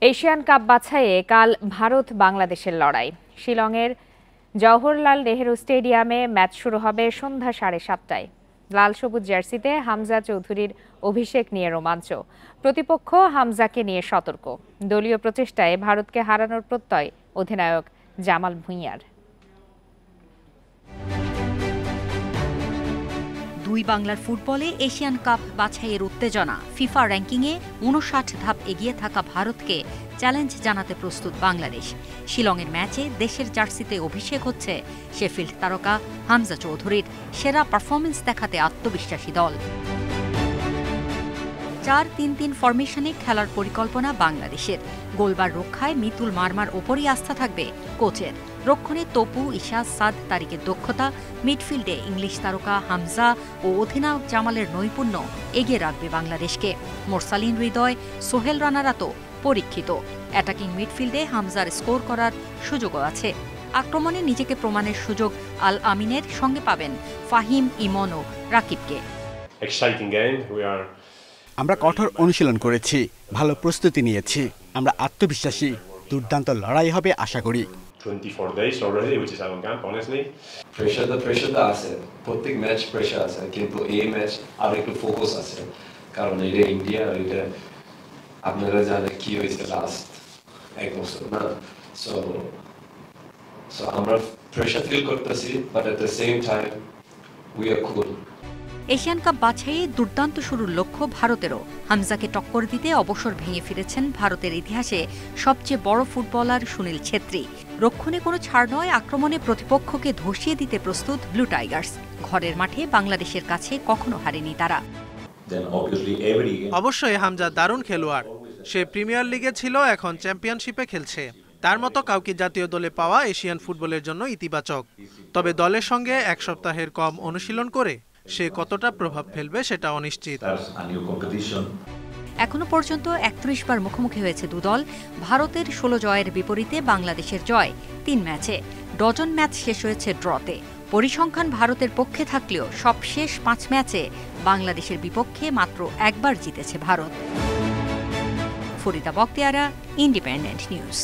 Asian cup বাছাইয়ে কাল ভারত বাংলাদেশের লড়াই। শিলংয়ের জওহরলাল নেহেরু স্টেডিয়ামে ম্যাচ শুরু হবে সন্ধ্যা 7:30টায়। লাল সবুজ জার্সিতে হামজা চৌধুরীর অভিষেক নিয়ে রোমাঞ্চ, প্রতিপক্ষ হামজাকে নিয়ে সতর্ক। দলীয় প্রচেষ্টায় ভারতকে হারানোর প্রত্যয় অধিনায়ক জামাল ভুঁইয়ার। দুই বাংলার ফুটবলে এশিয়ান কাপ বাছাইয়ের উত্তেজনা। ফিফা র্যাঙ্কিংয়ে 59 ধাপ এগিয়ে থাকা ভারতকে চ্যালেঞ্জ জানাতে প্রস্তুত বাংলাদেশ। শিলংয়ের ম্যাচে দেশের জার্সিতে অভিষেক হচ্ছে শেফিল্ড তারকা হামজা চৌধুরীর। সেরা পারফরমেন্স দেখাতে আত্মবিশ্বাসী দল। 4-3-3 ফরমেশনে খেলার পরিকল্পনা বাংলাদেশের। গোলবার রক্ষায় মিতুল মারমার ওপরই আস্থা থাকবে কোচের। রক্ষণে তপু, ইশাদ, সাদ তারিকের দক্ষতা, মিডফিল্ডে ইংলিশ তারকা হামজা ও অধিনায়ক জামালের নৈপুণ্য এগিয়ে রাখবে বাংলাদেশকে। মোরসালিন হৃদয়, সোহেল রানারা তো পরীক্ষিত। অ্যাটাকিং মিডফিল্ডে হামজার স্কোর করার সুযোগও আছে। আক্রমণে নিজেকে প্রমাণের সুযোগ আল আমিনের, সঙ্গে পাবেন ফাহিম, ইমন ও রাকিবকে। আমরা কঠোর অনুশীলন করেছি, ভালো প্রস্তুতি নিয়েছি। আমরা আত্মবিশ্বাসী, দুর্দান্ত লড়াই হবে আশা করি। 24 days already, which is our camp, honestly. প্রেশারটা আছে, প্রত্যেক ম্যাচ প্রেশার আছে, কিন্তু এই ম্যাচ আর একটু ফোকাস আছে, কারণ এটা ইন্ডিয়া, এটা আপনারা জানেন কি হয়েছে লাস্ট এক বছর না। সো আমরা প্রেশার ফিল করতেছি, but at the same time we are cool. Asian cup বাছাইয়ে দুর্দান্ত শুরুর লক্ষ্য ভারতেরও। হামজাকে টক্কর দিতে অবসর ভেঙে ফিরেছেন ভারতের ইতিহাসে সবচেয়ে বড় ফুটবলার সুনীল ছেত্রী। রক্ষণে কোনো ছাড় নয়, আক্রমণে প্রতিপক্ষকে ধসিয়ে দিতে প্রস্তুত ব্লু টাইগার্স। ঘরের মাঠে বাংলাদেশের কাছে কখনো হারেনি তারা। অবশ্যই হামজা দারুণ খেলোয়াড়। সে প্রিমিয়ার লিগে ছিল, এখন চ্যাম্পিয়নশিপে খেলছে। তার মতো কাউকে জাতীয় দলে পাওয়া এশিয়ান ফুটবলের জন্য ইতিবাচক। তবে দলের সঙ্গে এক সপ্তাহের কম অনুশীলন করে সে কতটা প্রভাব ফেলবে সেটা অনিশ্চিত। এখনো পর্যন্ত 31 বার মুখোমুখি হয়েছে দুদল। ভারতের 16 জয়ের বিপরীতে বাংলাদেশের জয় 3 ম্যাচে। ডজন ম্যাচ শেষ হয়েছে ড্রতে। পরিসংখ্যান ভারতের পক্ষে থাকলেও সবশেষ 5 ম্যাচে বাংলাদেশের বিপক্ষে মাত্র একবার জিতেছে ভারত। Farida Bakhtiara, Independent news.